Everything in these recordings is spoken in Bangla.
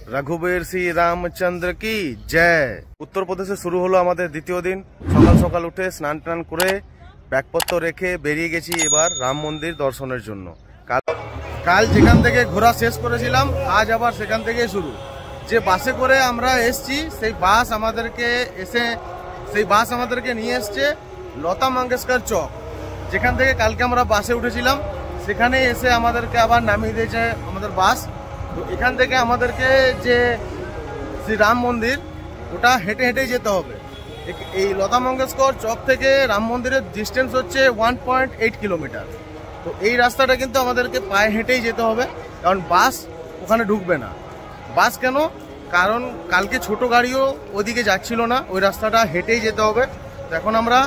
रघुबीर श्री रामचंद्र की जय। उत्तर प्रदेशে শুরু হলো আমাদের দ্বিতীয় দিন। সকাল সকাল উঠে স্নান টান করে ব্যাগপত্র রেখে বেরিয়ে গেছি এবার রাম মন্দির দর্শনের জন্য। কাল যেখান থেকে ঘোরা শেষ করেছিলাম আজ আবার সেখান থেকেই শুরু। যে বাসে করে আমরা এসেছি সেই বাস আমাদেরকে নিয়ে এসছে লতা মঙ্গেশকর চক, যেখান থেকে কালকে আমরা বাসে উঠেছিলাম সেখানে এসে আমাদেরকে আবার নামিয়ে দিয়েছে আমাদের বাস। তো এখান থেকে আমাদেরকে যে শ্রী রাম মন্দির ওটা হেঁটে হেঁটেই যেতে হবে। এই লতা মঙ্গেশকর চক থেকে রাম মন্দিরের ডিস্টেন্স হচ্ছে 1.8 কিলোমিটার। তো এই রাস্তাটা কিন্তু আমাদেরকে পায়ে হেঁটেই যেতে হবে, কারণ বাস ওখানে ঢুকবে না। বাস কেন? কারণ কালকে ছোট গাড়িও ওদিকে যাচ্ছিল না, ওই রাস্তাটা হেঁটেই যেতে হবে। তো এখন আমরা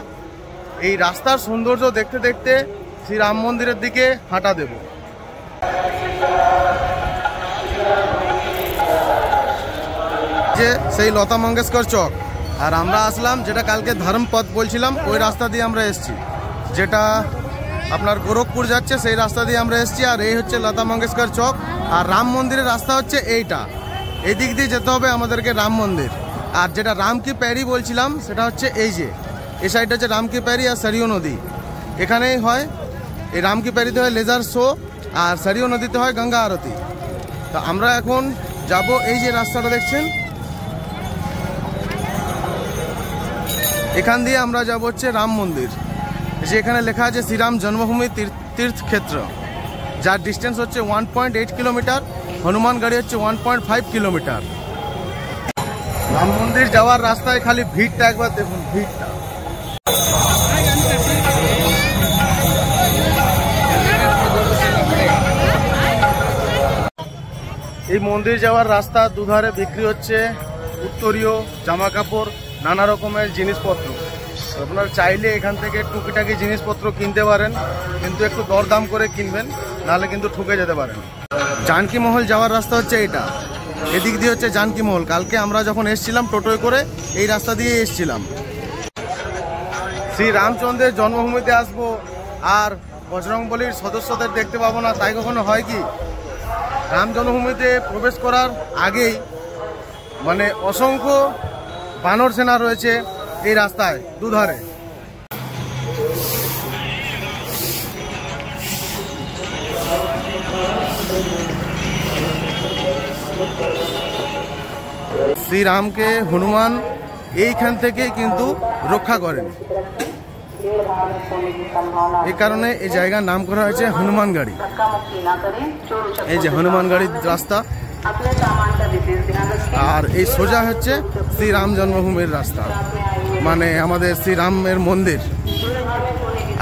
এই রাস্তার সৌন্দর্য দেখতে দেখতে শ্রী রাম মন্দিরের দিকে হাঁটা দেব। যে সেই লতা মঙ্গেশকর চক, আর আমরা আসলাম যেটা কালকে ধর্মপথ বলছিলাম ওই রাস্তা দিয়ে আমরা এসেছি, যেটা আপনার গোরখপুর যাচ্ছে সেই রাস্তা দিয়ে আমরা এসেছি। আর এই হচ্ছে লতা মঙ্গেশকর চক, আর রাম মন্দিরের রাস্তা হচ্ছে এইটা, এই দিক দিয়ে যেতে হবে আমাদেরকে রাম মন্দির। আর যেটা রাম কি প্যারি বলছিলাম সেটা হচ্ছে এই যে এই সাইডটা হচ্ছে রাম কি প্যারি আর সরিও নদী, এখানেই হয়। এই রাম কি প্যারিতে হয় লেজার শো, আর সরিও নদীতে হয় গঙ্গা আরতি। তো আমরা এখন যাব এই যে রাস্তাটা দেখছেন, এখান দিয়ে আমরা যাব হচ্ছে রাম মন্দির। যে এখানে লেখা আছে শ্রীরাম জন্মভূমি তীর্থক্ষেত্র, যার ডিস্টেন্স হচ্ছে 1.8 কিলোমিটার, হনুমানগড়ি হচ্ছে 1.5 কিলোমিটার। রাম মন্দির যাওয়ার রাস্তায় খালি ভিড়টা একবার দেখুন, ভিড়টা। এই মন্দির যাওয়ার রাস্তা দুধারে বিক্রি হচ্ছে উত্তরীয় জামা কাপড়, নানা রকমের জিনিসপত্র। আপনারা চাইলে এখান থেকে টুকিটাকি জিনিসপত্র কিনতে পারেন, কিন্তু একটু দরদাম করে কিনবেন, নাহলে কিন্তু ঠকে যেতে পারেন। জানকী মহল যাওয়ার রাস্তা হচ্ছে এইটা, এদিক দিয়ে হচ্ছে জানকী মহল। কালকে আমরা যখন এসেছিলাম টোটোয় করে এই রাস্তা দিয়ে এসেছিলাম। শ্রী রামচন্দ্রের জন্মভূমিতে আসবো আর বজরংবলীর সদস্যদের দেখতে পাবো না, তাই কখনো হয় কি? রাম জন্মভূমিতে প্রবেশ করার আগেই মানে অসংখ্য বানর সেনা রয়েছে এই রাস্তায় দুধারে। শ্রীরামকে হনুমান এইখান থেকে কিন্তু রক্ষা করেন, এই কারণে এই জায়গার নাম করা হয়েছে হনুমানগড়ি। এই যে হনুমানগড়ির রাস্তা, আর এই সোজা হচ্ছে শ্রীরাম জন্মভূমির রাস্তা, মানে আমাদের শ্রীরামের মন্দির।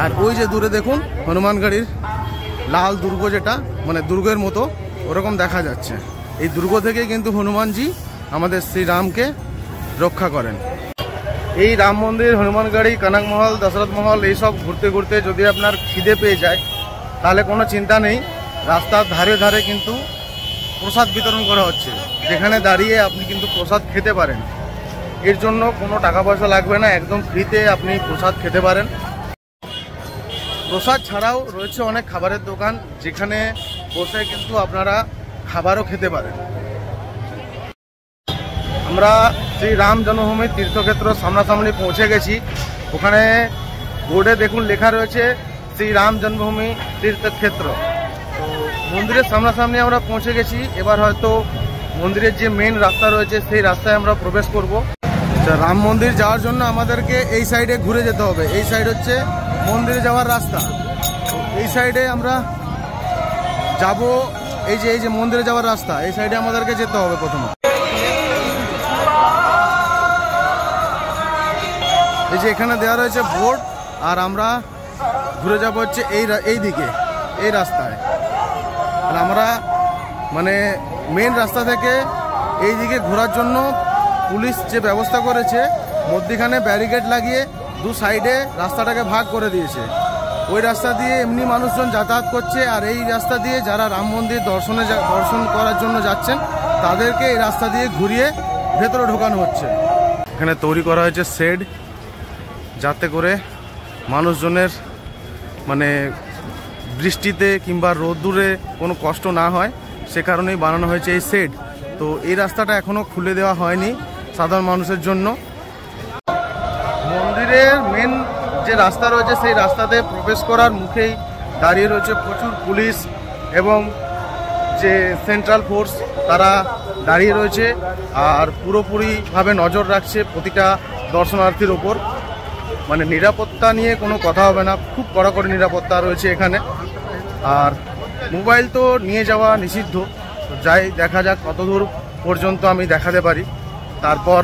আর ওই যে দূরে দেখুন হনুমানগড়ির লাল দুর্গ, যেটা মানে দুর্গের মতো ওরকম দেখা যাচ্ছে। এই দুর্গ থেকে কিন্তু হনুমানজি আমাদের শ্রীরামকে রক্ষা করেন। এই রাম মন্দির, হনুমানগড়ি, কনকমহল, দশরথ মহল এইসব ঘুরতে ঘুরতে যদি আপনার খিদে পেয়ে যায় তাহলে কোনো চিন্তা নেই, রাস্তার ধারে ধারে কিন্তু প্রসাদ বিতরণ করা হচ্ছে, যেখানে দাঁড়িয়ে আপনি কিন্তু প্রসাদ খেতে পারেন। এর জন্য কোনো টাকা পয়সা লাগবে না, একদম ফ্রিতে আপনি প্রসাদ খেতে পারেন। প্রসাদ ছাড়াও রয়েছে অনেক খাবারের দোকান, যেখানে বসে কিন্তু আপনারা খাবারও খেতে পারেন। আমরা শ্রী রাম জন্মভূমি তীর্থক্ষেত্র সামনাসামনি পৌঁছে গেছি। ওখানে বোর্ডে দেখুন লেখা রয়েছে শ্রী রাম জন্মভূমি তীর্থক্ষেত্র। তো মন্দিরের সামনাসামনি আমরা পৌঁছে গেছি। এবার হয়তো মন্দিরের যে মেন রাস্তা রয়েছে সেই রাস্তায় আমরা প্রবেশ করব। রাম মন্দির যাওয়ার জন্য আমাদেরকে এই সাইডে ঘুরে যেতে হবে। এই সাইড হচ্ছে মন্দিরে যাওয়ার রাস্তা, এই সাইডে আমরা যাব। এই যে মন্দিরে যাওয়ার রাস্তা, এই সাইডে আমাদেরকে যেতে হবে প্রথমে। এই যে এখানে দেওয়া রয়েছে বোর্ড, আর আমরা ঘুরে যাব হচ্ছে এই দিকে, এই রাস্তায়। আর আমরা মানে মেন রাস্তা থেকে এই দিকে ঘোরার জন্য পুলিশ যে ব্যবস্থা করেছে, মধ্যখানে ব্যারিকেড লাগিয়ে দু সাইডে রাস্তাটাকে ভাগ করে দিয়েছে। ওই রাস্তা দিয়ে এমনি মানুষজন যাতায়াত করছে, আর এই রাস্তা দিয়ে যারা রাম মন্দির দর্শন করার জন্য যাচ্ছেন তাদেরকে এই রাস্তা দিয়ে ঘুরিয়ে ভেতরে ঢোকানো হচ্ছে। এখানে তৈরি করা হয়েছে শেড, যাতে করে মানুষজনের মানে বৃষ্টিতে কিংবা রোদ্দুরে কোনো কষ্ট না হয়, সে কারণেই বানানো হয়েছে এই শেড। তো এই রাস্তাটা এখনো খুলে দেওয়া হয়নি সাধারণ মানুষের জন্য। মন্দিরের মেন যে রাস্তা রয়েছে সেই রাস্তাতে প্রবেশ করার মুখেই দাঁড়িয়ে রয়েছে প্রচুর পুলিশ এবং যে সেন্ট্রাল ফোর্স তারা দাঁড়িয়ে রয়েছে আর পুরোপুরিভাবে নজর রাখছে প্রতিটা দর্শনার্থীর ওপর। মানে নিরাপত্তা নিয়ে কোনো কথা হবে না, খুব কড়াকড়ি নিরাপত্তা রয়েছে এখানে। আর মোবাইল তো নিয়ে যাওয়া নিষিদ্ধ, তো যাই দেখা যাক কতদূর পর্যন্ত আমি দেখাতে পারি। তারপর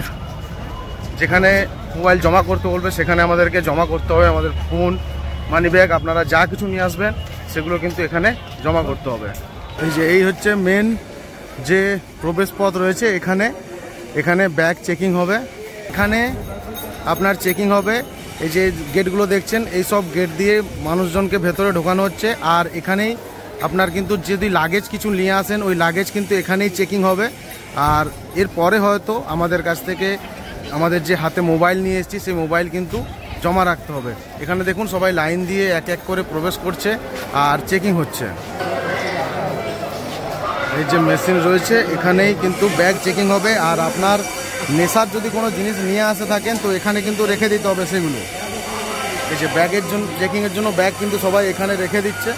যেখানে মোবাইল জমা করতে বলবে সেখানে আমাদেরকে জমা করতে হবে। আমাদের ফোন, মানি ব্যাগ, আপনারা যা কিছু নিয়ে আসবেন সেগুলো কিন্তু এখানে জমা করতে হবে। এই হচ্ছে মেন যে প্রবেশ পথ রয়েছে, এখানে ব্যাগ চেকিং হবে, এখানে আপনার চেকিং হবে। এই যে গেটগুলো দেখছেন, এই সব গেট দিয়ে মানুষজনকে ভেতরে ঢোকানো হচ্ছে। আর এখানেই আপনার কিন্তু যদি লাগেজ কিছু নিয়ে আসেন ওই লাগেজ কিন্তু এখানেই চেকিং হবে। আর এরপরে হয়তো আমাদের কাছ থেকে আমাদের যে হাতে মোবাইল নিয়ে এসেছি সেই মোবাইল কিন্তু জমা রাখতে হবে। এখানে দেখুন সবাই লাইন দিয়ে এক এক করে প্রবেশ করছে আর চেকিং হচ্ছে। এই যে মেশিন রয়েছে এখানেই কিন্তু ব্যাগ চেকিং হবে। আর আপনার নেশার যদি কোনো জিনিস নিয়ে আসে থাকেন তো এখানে কিন্তু রেখে দিতে হবে সেগুলো। এই যে ব্যাগের জন্য চেকিংয়ের জন্য ব্যাগ কিন্তু সবাই এখানে রেখে দিচ্ছে।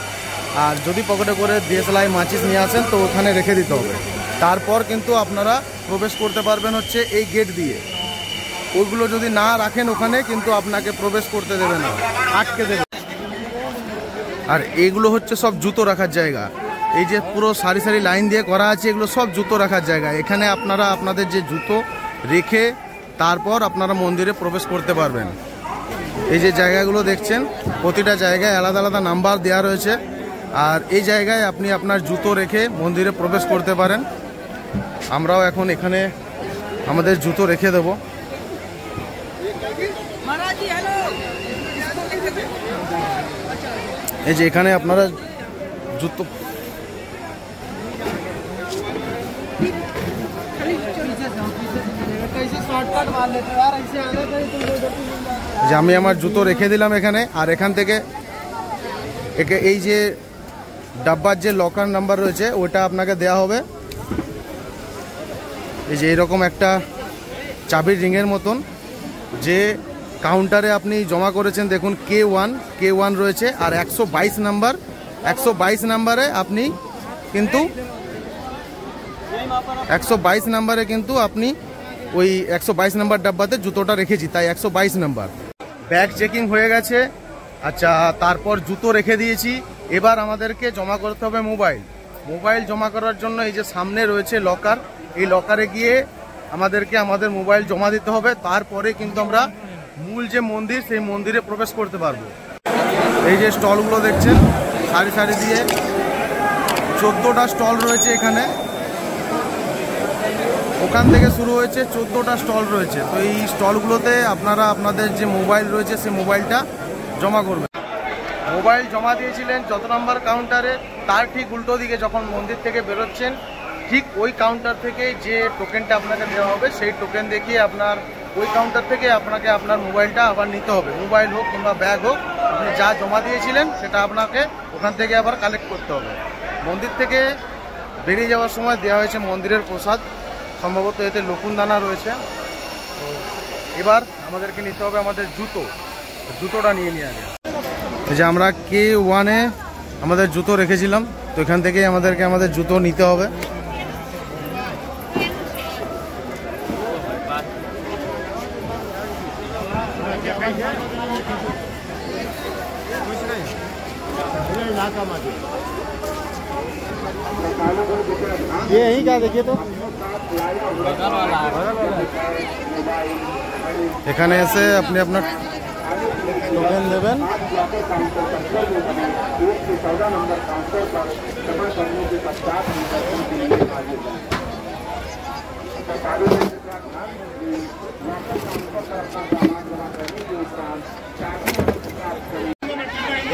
আর যদি পকেটে করে DSLR মাচিস নিয়ে আসেন তো ওখানে রেখে দিতে হবে। তারপর কিন্তু আপনারা প্রবেশ করতে পারবেন হচ্ছে এই গেট দিয়ে। ওইগুলো যদি না রাখেন ওখানে কিন্তু আপনাকে প্রবেশ করতে দেবে না, আটকে দেবে। আর এইগুলো হচ্ছে সব জুতো রাখার জায়গা। এই যে পুরো সারি সারি লাইন দিয়ে করা আছে, এগুলো সব জুতো রাখার জায়গা। এখানে আপনারা আপনাদের যে জুতো রেখে তারপর আপনারা মন্দিরে প্রবেশ করতে পারবেন। এই যে জায়গাগুলো দেখছেন প্রতিটা জায়গায় আলাদা আলাদা নাম্বার দেওয়া রয়েছে। আর এই জায়গায় আপনি আপনার জুতো রেখে মন্দিরে প্রবেশ করতে পারেন। আমরাও এখন এখানে আমাদের জুতো রেখে দেব। এই যে এখানে আপনারা জুতো যে আমি আমার জুতো রেখে দিলাম এখানে। আর এখান থেকে এই যে ডাব্বার যে লকার নাম্বার রয়েছে ওটা আপনাকে দেয়া হবে। এই যে এরকম একটা চাবির রিংয়ের মতন যে কাউন্টারে আপনি জমা করেছেন, দেখুন K1 রয়েছে। আর 122 নাম্বারে আপনি কিন্তু 122 নাম্বারে কিন্তু আপনি ওই 122 নাম্বার ডাব্বাতে জুতোটা রেখেছি, তাই 122 নাম্বার। ব্যাগ চেকিং হয়ে গেছে। আচ্ছা, তারপর জুতো রেখে দিয়েছি। এবার আমাদেরকে জমা করতে হবে মোবাইল জমা করার জন্য এই যে সামনে রয়েছে লকার, এই লকারে গিয়ে আমাদেরকে আমাদের মোবাইল জমা দিতে হবে। তারপরে কিন্তু আমরা মূল যে মন্দির সেই মন্দিরে প্রবেশ করতে পারবো। এই যে স্টলগুলো দেখছেন সারি সারি দিয়ে 14টা স্টল রয়েছে এখানে। ওখান থেকে শুরু হয়েছে 14টা স্টল রয়েছে। তো এই স্টলগুলোতে আপনারা আপনাদের যে মোবাইল রয়েছে সেই মোবাইলটা জমা করবেন। মোবাইল জমা দিয়েছিলেন যত নম্বর কাউন্টারে, তার ঠিক উল্টো দিকে যখন মন্দির থেকে বেরোচ্ছেন ঠিক ওই কাউন্টার থেকে যে টোকেনটা আপনাকে দেওয়া হবে সেই টোকেন দেখিয়ে আপনার ওই কাউন্টার থেকে আপনাকে আপনার মোবাইলটা আবার নিতে হবে। মোবাইল হোক কিংবা ব্যাগ হোক, আপনি যা জমা দিয়েছিলেন সেটা আপনাকে ওখান থেকে আবার কালেক্ট করতে হবে। মন্দির থেকে বেরিয়ে যাওয়ার সময় দেওয়া হয়েছে মন্দিরের প্রসাদ, সম্ভবত এতে লকুনদানা রয়েছে। তো এবার আমাদেরকে নিতে হবে আমাদের জুতোটা নিয়ে নিয়ে আগে। এই যে আমরা K1-এ আমাদের জুতো রেখেছিলাম, তো এখান থেকেই আমাদেরকে আমাদের জুতো নিতে হবে। ये यही क्या देखिए तो এখানে এসে আপনি আপনার টোকেন দেবেন।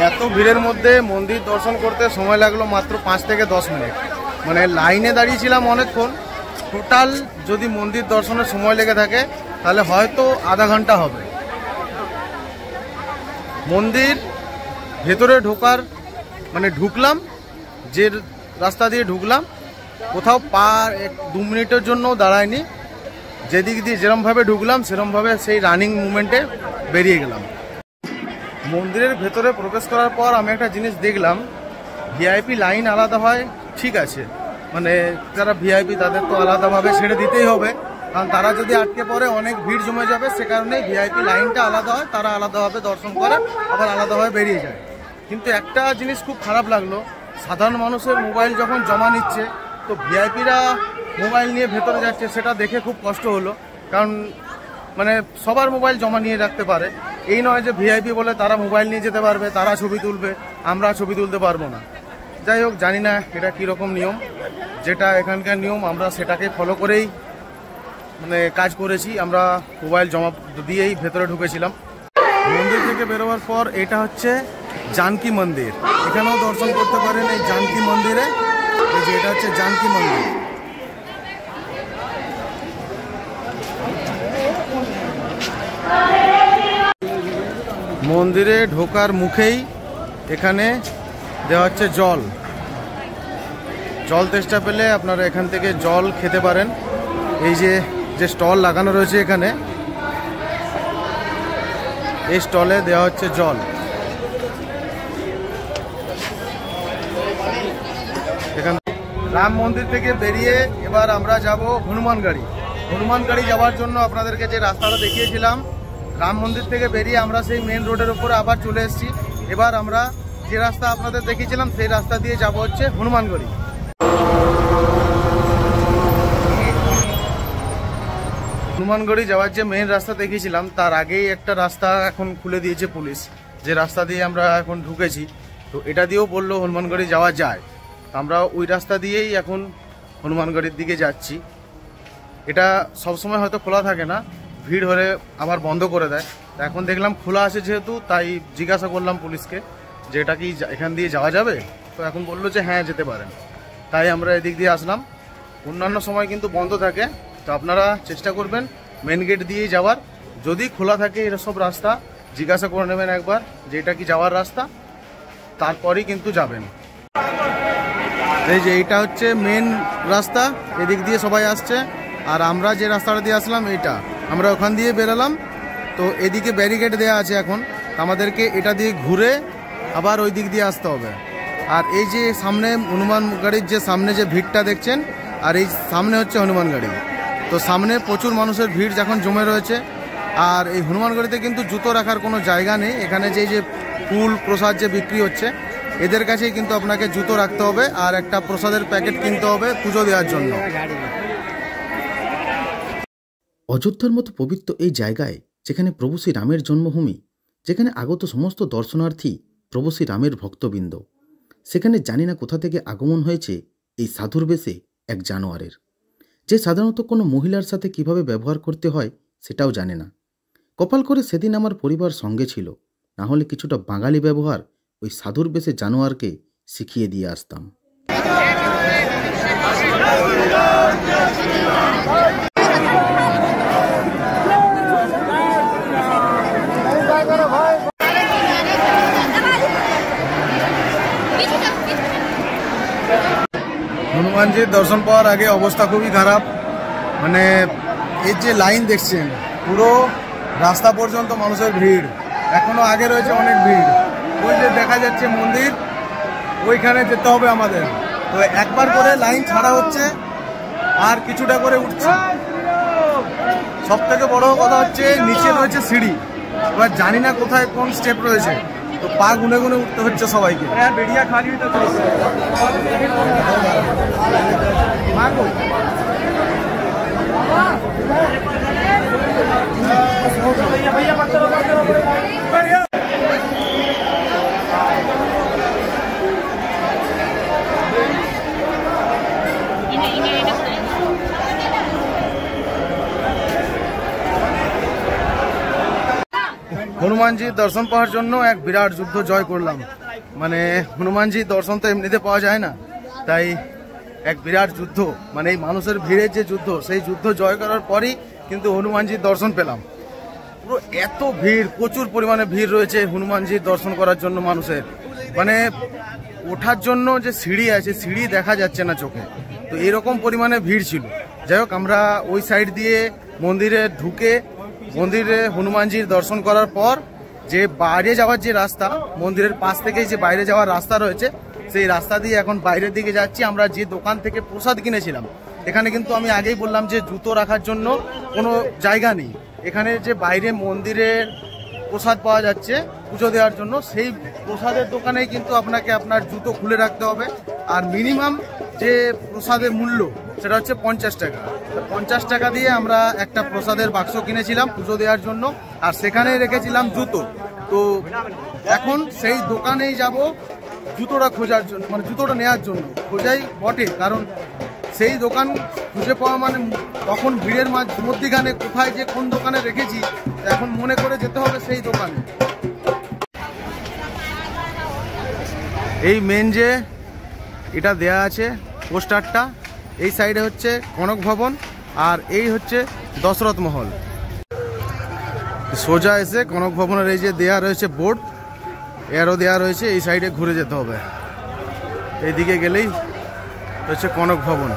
এত ভিড়ের মধ্যে মন্দির দর্শন করতে সময় লাগলো মাত্র 5 থেকে 10 মিনিট। মানে লাইনে দাঁড়িয়েছিলাম অনেকক্ষণ। টোটাল যদি মন্দির দর্শনের সময় লেগে থাকে তাহলে হয়তো আধা ঘন্টা হবে। মন্দির ভেতরে ঢোকার মানে ঢুকলাম, যে রাস্তা দিয়ে ঢুকলাম কোথাও পা 2 মিনিটের জন্য দাঁড়ায়নি। যেদিক দিয়ে যেরমভাবে ঢুকলাম সেরমভাবে সেই রানিং মুভমেন্টে বেরিয়ে গেলাম। মন্দিরের ভেতরে প্রবেশ করার পর আমি একটা জিনিস দেখলাম, ভিআইপি লাইন আলাদা হয়, ঠিক আছে, মানে যারা ভিআইপি তাদের তো আলাদাভাবে ছেড়ে দিতেই হবে, কারণ তারা যদি আটকে পড়ে অনেক ভিড় জমে যাবে। সে কারণে ভিআইপি লাইনটা আলাদা হয়, তারা আলাদাভাবে দর্শন করে আবার আলাদাভাবে বেরিয়ে যায়। কিন্তু একটা জিনিস খুব খারাপ লাগলো, সাধারণ মানুষের মোবাইল যখন জমা নিচ্ছে তো ভিআইপিরা মোবাইল নিয়ে ভেতরে যাচ্ছে, সেটা দেখে খুব কষ্ট হলো। কারণ মানে সবার মোবাইল জমা নিয়ে রাখতে পারে, এই নয় যে ভিআইপি বলে তারা মোবাইল নিয়ে যেতে পারবে, তারা ছবি তুলবে, আমরা ছবি তুলতে পারবো না। যাই হোক, জানি না এটা কীরকম নিয়ম, যেটা এখানকার নিয়ম আমরা সেটাকে ফলো করেই মানে কাজ করেছি। আমরা মোবাইল জমা দিয়েই ভেতরে ঢুকেছিলাম। মন্দির থেকে বেরোবার পর এটা হচ্ছে জানকী মন্দির, এখানেও দর্শন করতে পারেন এই জানকী মন্দিরে। এই যে এটা হচ্ছে জানকী মন্দির। মন্দিরে ঢোকার মুখেই এখানে দেওয়া হচ্ছে জল। জল তেষ্টা পেলে আপনারা এখান থেকে জল খেতে পারেন। এই যে স্টল লাগানো রয়েছে এখানে, এই স্টলে দেওয়া হচ্ছে জল। এখান রাম মন্দির থেকে বেরিয়ে এবার আমরা যাব হনুমানগাড়ি। হনুমানগাড়ি যাওয়ার জন্য আপনাদেরকে যে রাস্তাটা দেখিয়েছিলাম, রাম মন্দির থেকে বেরিয়ে আমরা সেই মেন রোডের উপরে আবার চলে এসেছি। এবার আমরা যে রাস্তা আপনাদের দেখিয়েছিলাম সেই রাস্তা দিয়ে যাব হচ্ছে হনুমানগড়ি। হনুমানগড়ি যাওয়ার যে মেন রাস্তা দেখিয়েছিলাম তার আগেই একটা রাস্তা এখন খুলে দিয়েছে পুলিশ, যে রাস্তা দিয়ে আমরা এখন ঢুকেছি। তো এটা দিয়েও বললো হনুমানগড়ি যাওয়া যায়, আমরা ওই রাস্তা দিয়েই এখন হনুমানগড়ির দিকে যাচ্ছি। এটা সবসময় হয়তো খোলা থাকে না, ভিড় হলে আবার বন্ধ করে দেয়। তো এখন দেখলাম খোলা আছে যেহেতু, তাই জিজ্ঞাসা করলাম পুলিশকে যে এটা কি এখান দিয়ে যাওয়া যাবে। তো এখন বললো যে হ্যাঁ যেতে পারেন, তাই আমরা এদিক দিয়ে আসলাম। অন্যান্য সময় কিন্তু বন্ধ থাকে, তো আপনারা চেষ্টা করবেন মেন গেট দিয়েই যাওয়ার। যদি খোলা থাকে এসব রাস্তা জিজ্ঞাসা করে নেবেন একবার যে এটা কি যাওয়ার রাস্তা, তারপরেই কিন্তু যাবেন। এই যে এইটা হচ্ছে মেন রাস্তা, এদিক দিয়ে সবাই আসছে। আর আমরা যে রাস্তাটা দিয়ে আসলাম এইটা, আমরা ওখান দিয়ে বেরোলাম। তো এদিকে ব্যারিকেড দেওয়া আছে, এখন আমাদেরকে এটা দিয়ে ঘুরে আবার ওই দিক দিয়ে আসতে হবে। আর এই যে সামনে হনুমানগাড়ির যে সামনে যে ভিড়টা দেখছেন, আর এই সামনে হচ্ছে হনুমানগাড়ি। তো সামনে প্রচুর মানুষের ভিড় যখন জমে রয়েছে। আর এই হনুমানগড়িতে কিন্তু জুতো রাখার কোনো জায়গা নেই। এখানে যে ফুল প্রসাদ যে বিক্রি হচ্ছে, এদের কাছেই কিন্তু আপনাকে জুতো রাখতে হবে আর একটা প্রসাদের প্যাকেট কিনতে হবে পুজো দেওয়ার জন্য। অযোধ্যার মতো পবিত্র এই জায়গায়, যেখানে প্রভু শ্রী রামের জন্মভূমি, যেখানে আগত সমস্ত দর্শনার্থী প্রভু শ্রী রামের ভক্তবৃন্দ, সেখানে জানি না কোথা থেকে আগমন হয়েছে এই সাধুর বেশে এক জানোয়ারের, যে সাধারণত কোনো মহিলার সাথে কিভাবে ব্যবহার করতে হয় সেটাও জানে না। কপাল করে সেদিন আমার পরিবার সঙ্গে ছিল, না হলে কিছুটা বাঙালি ব্যবহার ওই সাধুর বেশে জানোয়ারকে শিখিয়ে দিয়ে আসতাম। হনুমানজির দর্শন পাওয়ার আগে অবস্থা খুবই খারাপ। মানে এই যে লাইন দেখছেন, পুরো রাস্তা পর্যন্ত মানুষের ভিড়, এখনো আগে রয়েছে অনেক ভিড়। ওই যে দেখা যাচ্ছে মন্দির, ওইখানে যেতে হবে আমাদের। তো একবার করে লাইন ছাড়া হচ্ছে আর কিছুটা করে উঠছে। সব থেকে বড় কথা হচ্ছে নিচে রয়েছে সিঁড়ি, এবার জানি না কোথায় কোন স্টেপ রয়েছে, তো পা গুনে গুনে উঠতে হচ্ছে সবাইকে। বেড়িয়া খালি হনুমানজির দর্শন পাওয়ার জন্য এক বিরাট যুদ্ধ জয় করলাম। মানে হনুমানজির দর্শন তো এমনিতে পাওয়া যায় না, তাই এক বিরাট যুদ্ধ, মানে এই মানুষের ভিড়ের যে যুদ্ধ, সেই যুদ্ধ জয় করার পরই কিন্তু হনুমানজির দর্শন পেলাম। পুরো এত ভিড়, প্রচুর পরিমাণে ভিড় রয়েছে হনুমানজির দর্শন করার জন্য মানুষের। মানে ওঠার জন্য যে সিঁড়ি আছে, সিঁড়ি দেখা যাচ্ছে না চোখে। তো তো এরকম পরিমাণে ভিড় ছিল। যাই হোক, আমরা ওই সাইড দিয়ে মন্দিরে ঢুকে মন্দিরে হনুমানজির দর্শন করার পর যে বাইরে যাওয়ার যে রাস্তা, মন্দিরের পাশ থেকেই যে বাইরে যাওয়ার রাস্তা রয়েছে, সেই রাস্তা দিয়ে এখন বাইরের দিকে যাচ্ছি। আমরা যে দোকান থেকে প্রসাদ কিনেছিলাম, এখানে কিন্তু আমি আগেই বললাম যে জুতো রাখার জন্য কোনো জায়গা নেই। এখানে যে বাইরে মন্দিরের প্রসাদ পাওয়া যাচ্ছে পুজো দেওয়ার জন্য, সেই প্রসাদের দোকানেই কিন্তু আপনাকে আপনার জুতো খুলে রাখতে হবে। আর মিনিমাম যে প্রসাদের মূল্য সেটা হচ্ছে 50 টাকা। 50 টাকা দিয়ে আমরা একটা প্রসাদের বাক্স কিনেছিলাম পুজো দেওয়ার জন্য, আর সেখানেই রেখেছিলাম জুতো। তো এখন সেই দোকানেই যাব জুতোটা খোঁজার জন্য, মানে জুতোটা নেওয়ার জন্য। খোঁজাই বটে, কারণ সেই দোকান খুঁজে পাওয়া মানে তখন ভিড়ের মধ্যখানে কোথায় যে কোন দোকানে রেখেছি, এখন মনে করে যেতে হবে সেই দোকানে। এই মেন যে এটা দেয়া আছে পোস্টারটা, এই সাইডে হচ্ছে কনক ভবন, আর এই হচ্ছে দশরথ মহল। সোজা এসে কনক ভবনের এই যে দেয়া রয়েছে বোর্ড, এরও দেয়া রয়েছে, এই সাইডে ঘুরে যেতে হবে। এইদিকে গেলেই হচ্ছে কনক ভবন।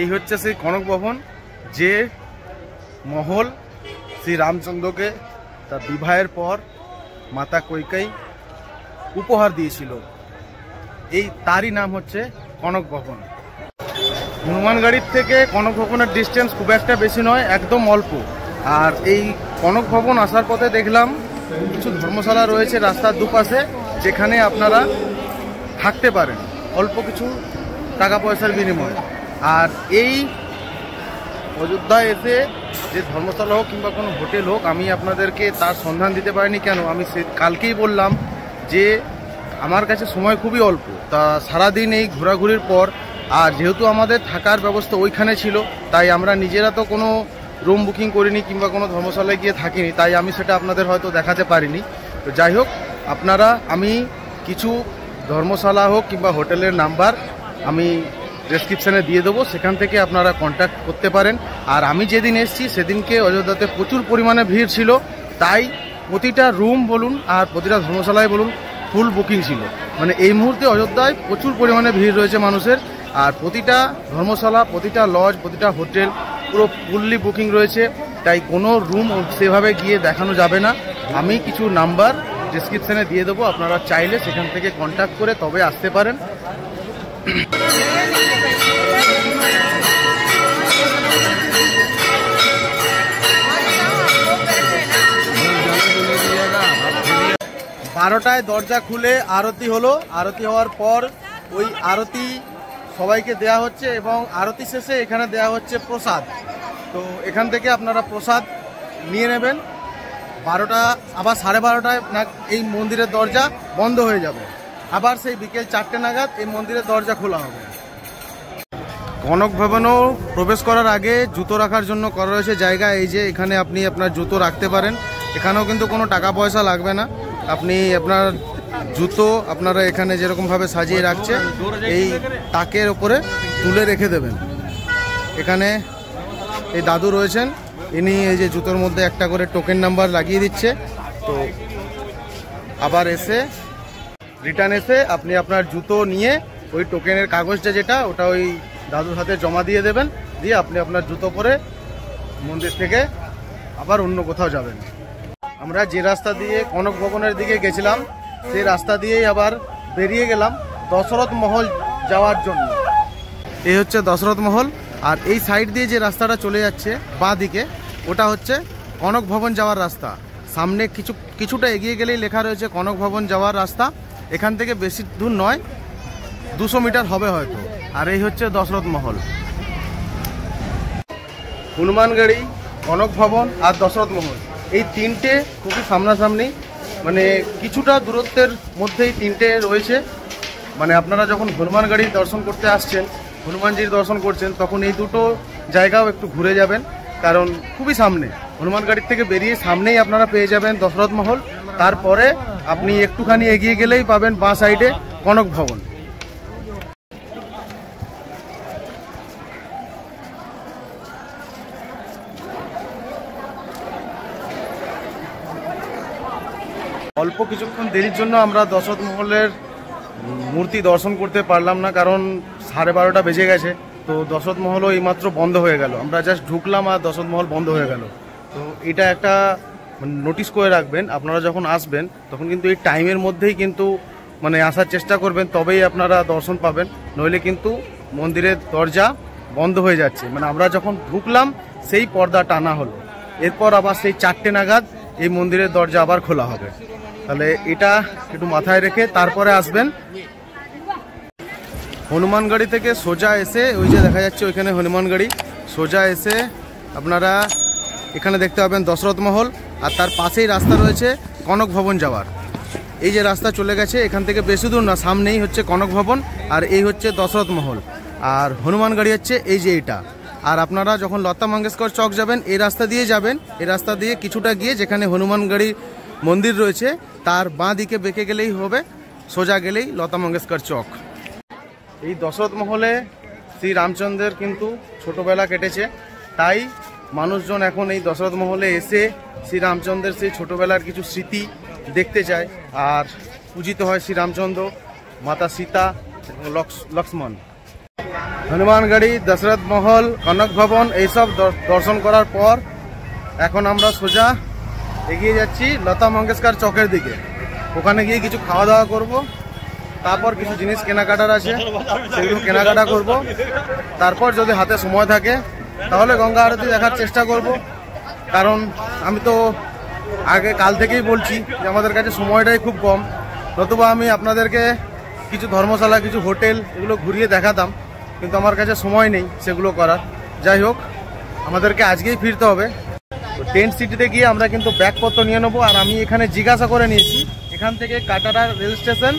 এই হচ্ছে সেই কনক ভবন, যে মহল শ্রী রামচন্দ্রকে তার বিবাহের পর মাতা কৈকেয়ী উপহার দিয়েছিল। এই তারই নাম হচ্ছে কনক ভবন। হনুমানগাড়ির থেকে কনক ভবনের ডিস্টেন্স খুব একটা বেশি নয়, একদম অল্প। আর এই কনক ভবন আসার পথে দেখলাম কিছু ধর্মশালা রয়েছে রাস্তার দুপাশে, যেখানে আপনারা থাকতে পারেন অল্প কিছু টাকা পয়সার বিনিময়ে। আর এই অযোধ্যায় এসে যে ধর্মশালা হোক কিংবা কোনো হোটেল হোক, আমি আপনাদেরকে তার সন্ধান দিতে পারিনি। কেন? আমি কালকেই বললাম যে আমার কাছে সময় খুবই অল্প, তা সারাদিন এই ঘোরাঘুরির পর, আর যেহেতু আমাদের থাকার ব্যবস্থা ওইখানে ছিল, তাই আমরা নিজেরা তো কোনো রুম বুকিং করিনি কিংবা কোনো ধর্মশালায় গিয়ে থাকিনি, তাই আমি সেটা আপনাদের হয়তো দেখাতে পারিনি। তো যাই হোক, আপনারা, আমি কিছু ধর্মশালা হোক কিংবা হোটেলের নাম্বার আমি ডেসক্রিপশানে দিয়ে দেবো, সেখান থেকে আপনারা কন্ট্যাক্ট করতে পারেন। আর আমি যেদিন এসেছি সেদিনকে অযোধ্যাতে প্রচুর পরিমাণে ভিড় ছিল, তাই প্রতিটা রুম বলুন আর প্রতিটা ধর্মশালায় বলুন ফুল বুকিং ছিল। মানে এই মুহূর্তে অযোধ্যায় প্রচুর পরিমাণে ভিড় রয়েছে মানুষের, আর প্রতিটা ধর্মশালা, প্রতিটা লজ, প্রতিটা হোটেল পুরো ফুললি বুকিং রয়েছে, তাই কোনো রুম সেভাবে গিয়ে দেখানো যাবে না। আমি কিছু নাম্বার ডেসক্রিপশানে দিয়ে দেবো, আপনারা চাইলে সেখান থেকে কন্ট্যাক্ট করে তবে আসতে পারেন। বারোটায় দরজা খুলে আরতি হলো। আরতি হওয়ার পর ওই আরতি সবাইকে দেয়া হচ্ছে, এবং আরতি শেষে এখানে দেয়া হচ্ছে প্রসাদ। তো এখান থেকে আপনারা প্রসাদ নিয়ে নেবেন। 12টা, আবার 12:30টায় এই মন্দিরের দরজা বন্ধ হয়ে যাবে। আবার সেই বিকেল 4টে নাগাদ এই মন্দিরের দরজা খোলা হবে। কনক ভবনও প্রবেশ করার আগে জুতো রাখার জন্য করা রয়েছে জায়গা। এই যে এখানে আপনি আপনার জুতো রাখতে পারেন, এখানেও কিন্তু কোনো টাকা পয়সা লাগবে না। আপনি আপনার জুতো আপনারা এখানে যেরকমভাবে সাজিয়ে রাখছে, এই তাকের ওপরে তুলে রেখে দেবেন। এখানে এই দাদু রয়েছেন, ইনি এই যে জুতোর মধ্যে একটা করে টোকেন নাম্বার লাগিয়ে দিচ্ছে। তো আবার এসে রিটার্ন এসে আপনি আপনার জুতো নিয়ে ওই টোকেনের কাগজটা যেটা, ওটা ওই দাদুর হাতে জমা দিয়ে দেবেন, দিয়ে আপনি আপনার জুতো পরে মন্দির থেকে আবার অন্য কোথাও যাবেন। আমরা যে রাস্তা দিয়ে কনক ভবনের দিকে গেছিলাম, সেই রাস্তা দিয়েই আবার বেরিয়ে গেলাম দশরথ মহল যাওয়ার জন্য। এই হচ্ছে দশরথ মহল, আর এই সাইড দিয়ে যে রাস্তাটা চলে যাচ্ছে বাঁ দিকে, ওটা হচ্ছে কনক ভবন যাওয়ার রাস্তা। সামনে কিছুটা এগিয়ে গেলেই লেখা রয়েছে কনক ভবন যাওয়ার রাস্তা। এখান থেকে বেশি দূর নয়, 200 মিটার হবে হয়তো। আর এই হচ্ছে দশরথ মহল। হনুমানগাড়ি, কনক ভবন আর দশরথ মহল, এই তিনটে খুবই সামনাসামনি, মানে কিছুটা দূরত্বের মধ্যেই তিনটে রয়েছে। মানে আপনারা যখন হনুমানগাড়ি দর্শন করতে আসছেন, হনুমানজির দর্শন করছেন, তখন এই দুটো জায়গাও একটু ঘুরে যাবেন, কারণ খুবই সামনে। হনুমানগাড়ির থেকে বেরিয়ে সামনেই আপনারা পেয়ে যাবেন দশরথ মহল। তারপরে আপনি একটুখানি এগিয়ে গেলেই পাবেন বাঁ সাইডে কনক ভবন। অল্প কিছুক্ষণ দেরির জন্য আমরা দশরথ মহলের মূর্তি দর্শন করতে পারলাম না, কারণ 12:30 বেজে গেছে। তো দশরথ মহলও এইমাত্র বন্ধ হয়ে গেল, আমরা জাস্ট ঢুকলাম আর দশরথ মহল বন্ধ হয়ে গেল। তো এটা একটা নোটিস করে রাখবেন, আপনারা যখন আসবেন তখন কিন্তু এই টাইমের মধ্যেই কিন্তু আসার চেষ্টা করবেন, তবেই আপনারা দর্শন পাবেন। নইলে কিন্তু মন্দিরের দরজা বন্ধ হয়ে যাচ্ছে। আমরা যখন ঢুকলাম সেই পর্দা টানা হলো, এরপর আবার সেই 4টে নাগাদ এই মন্দিরের দরজা আবার খোলা হবে। তাহলে এটা একটু মাথায় রেখে তারপরে আসবেন। হনুমানগাড়ি থেকে সোজা এসে, ওই যে দেখা যাচ্ছে ওইখানে হনুমানগাড়ি, সোজা এসে আপনারা এখানে দেখতে পাবেন দশরথ মহল, আর তার পাশেই রাস্তা রয়েছে কনক ভবন যাওয়ার। এই যে রাস্তা চলে গেছে, এখান থেকে বেশি দূর না, সামনেই হচ্ছে কনক ভবন, আর এই হচ্ছে দশরথ মহল। আর হনুমানগাড়ি হচ্ছে এই যে এটা। আর আপনারা যখন লতা মঙ্গেশকর চক যাবেন এই রাস্তা দিয়ে যাবেন, এই রাস্তা দিয়ে কিছুটা গিয়ে যেখানে হনুমানগাড়ি মন্দির রয়েছে তার বাঁ দিকে বেঁকে গেলেই হবে, সোজা গেলেই লতা মঙ্গেশকর চক। এই দশরথ মহলে শ্রী রামচন্দ্রের কিন্তু ছোটবেলা কেটেছে, তাই মানুষজন এখন এই দশরথ মহলে এসে শ্রী রামচন্দ্রের সেই ছোটবেলার কিছু স্মৃতি দেখতে চায়। আর পূজিত হয় শ্রী রামচন্দ্র, মাতা সীতা এবং লক্ষ্মণ। হনুমানগাড়ি, দশরথ মহল, কনক ভবন এইসব দর্শন করার পর এখন আমরা সোজা এগিয়ে যাচ্ছি লতা মঙ্গেশকর চকের দিকে। ওখানে গিয়ে কিছু খাওয়া দাওয়া করব, তারপর কিছু জিনিস কেনাকাটার আছে সেগুলো কেনাকাটা করব। তারপর যদি হাতে সময় থাকে তাহলে গঙ্গা আরতি দেখার চেষ্টা করব, কারণ আমি তো কাল থেকেই বলছি যে আমাদের কাছে সময়টাই খুব কম। নতুবা আমি আপনাদেরকে কিছু ধর্মশালা, কিছু হোটেল এগুলো ঘুরিয়ে দেখাতাম, কিন্তু আমার কাছে সময় নেই সেগুলো করার। যাই হোক, আমাদেরকে আজকেই ফিরতে হবে। তো টেন্ট সিটিতে গিয়ে আমরা কিন্তু ব্যাগপত্র নিয়ে নেবো। আর আমি এখানে জিজ্ঞাসা করে নিয়েছি, এখান থেকে কাটারা রেল স্টেশন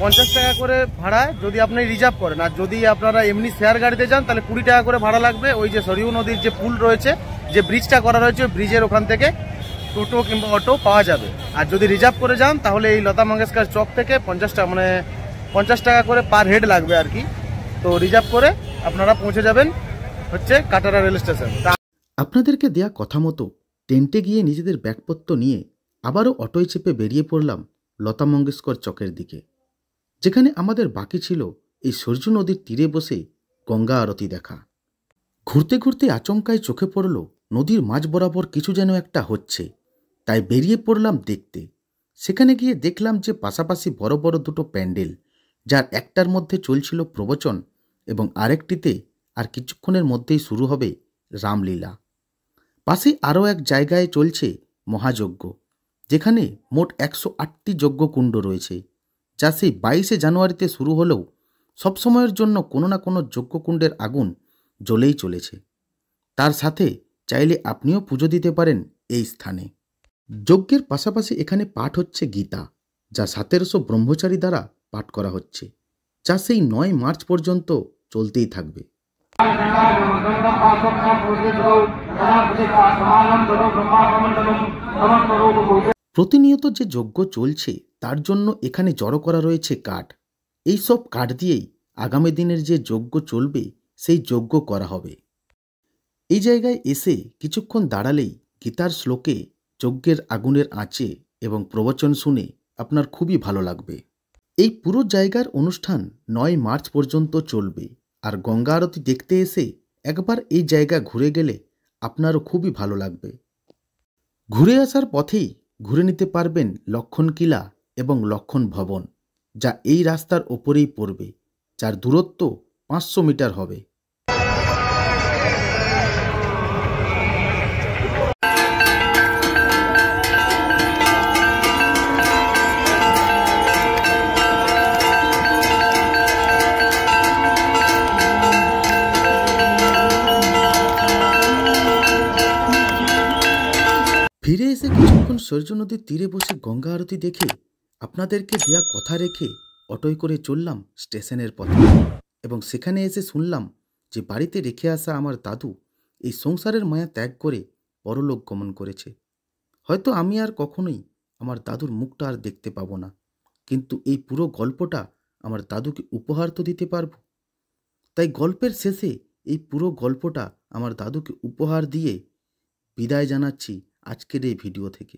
50 টাকা করে ভাড়ায় যদি আপনি রিজার্ভ করেন, আর যদি আপনারা এমনি শেয়ার গাড়িতে যান তাহলে 20 টাকা করে ভাড়া লাগবে। ওই যে সরিউ নদীর যে পুল রয়েছে, যে ব্রিজটা করা রয়েছে, ওই ব্রিজের ওখান থেকে টোটো কিংবা অটো পাওয়া যাবে। আর যদি রিজার্ভ করে যান তাহলে এই লতা মঙ্গেশকর চক থেকে 50 টাকা করে পার হেড লাগবে আর কি। তো রিজার্ভ করে আপনারা পৌঁছে যাবেন হচ্ছে কাটারা রেল স্টেশন। আপনাদেরকে দেয়া কথা মতো টেন্টে গিয়ে নিজেদের ব্যাগপত্র নিয়ে আবারও অটোয় চেপে বেরিয়ে পড়লাম লতা মঙ্গেশকর চকের দিকে, যেখানে আমাদের বাকি ছিল এই সরজু নদীর তীরে বসে গঙ্গা আরতি দেখা। ঘুরতে ঘুরতে আচমকায় চোখে পড়ল নদীর মাঝ বরাবর কিছু যেন একটা হচ্ছে, তাই বেরিয়ে পড়লাম দেখতে। সেখানে গিয়ে দেখলাম যে পাশাপাশি বড় বড় দুটো প্যান্ডেল, যার একটার মধ্যে চলছিল প্রবচন এবং আরেকটিতে আর কিছুক্ষণের মধ্যেই শুরু হবে রামলীলা। পাশে আরও এক জায়গায় চলছে মহাযজ্ঞ, যেখানে মোট 108টি যজ্ঞকুণ্ড রয়েছে, যা সেই 22শে জানুয়ারিতে শুরু হলেও সবসময়ের জন্য কোনো না কোনো যজ্ঞকুণ্ডের আগুন জ্বলেই চলেছে। তার সাথে চাইলে আপনিও পুজো দিতে পারেন এই স্থানে। যজ্ঞের পাশাপাশি এখানে পাঠ হচ্ছে গীতা, যা 1700 ব্রহ্মচারী দ্বারা পাঠ করা হচ্ছে, যা সেই 9 মার্চ পর্যন্ত চলতেই থাকবে। প্রতিনিয়ত যে যজ্ঞ চলছে তার জন্য এখানে জড়ো করা রয়েছে কাঠ। এই সব কাঠ দিয়েই আগামী দিনের যে যজ্ঞ চলবে সেই যজ্ঞ করা হবে। এই জায়গায় এসে কিছুক্ষণ দাঁড়ালেই গীতার শ্লোকে, যজ্ঞের আগুনের আঁচে এবং প্রবচন শুনে আপনার খুবই ভালো লাগবে। এই পুরো জায়গার অনুষ্ঠান 9 মার্চ পর্যন্ত চলবে, আর গঙ্গা আরতি দেখতে এসে একবার এই জায়গা ঘুরে গেলে আপনারও খুবই ভালো লাগবে। ঘুরে আসার পথেই ঘুরে নিতে পারবেন লক্ষণ কিলা এবং লক্ষণ ভবন, যা এই রাস্তার ওপরেই পড়বে, যার দূরত্ব 500 মিটার হবে। ফিরে এসে কিছুক্ষণ সরজু নদীর তীরে বসে গঙ্গা আরতি দেখে আপনাদেরকে দেয়া কথা রেখে অটোয় করে চললাম স্টেশনের পথে। এবং সেখানে এসে শুনলাম যে বাড়িতে রেখে আসা আমার দাদু এই সংসারের মায়া ত্যাগ করে পরলোক গমন করেছে। হয়তো আমি আর কখনোই আমার দাদুর মুখটা আর দেখতে পাবো না, কিন্তু এই পুরো গল্পটা আমার দাদুকে উপহার তো দিতে পারবো। তাই গল্পের শেষে এই পুরো গল্পটা আমার দাদুকে উপহার দিয়ে বিদায় জানাচ্ছি আজকের এই ভিডিও থেকে।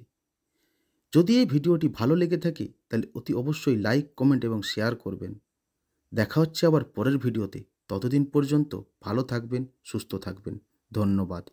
যদি এই ভিডিওটি ভালো লেগে থাকে তাহলে অতি অবশ্যই লাইক, কমেন্ট এবং শেয়ার করবেন। দেখা হচ্ছে আবার পরের ভিডিওতে। ততদিন পর্যন্ত ভালো থাকবেন, সুস্থ থাকবেন। ধন্যবাদ।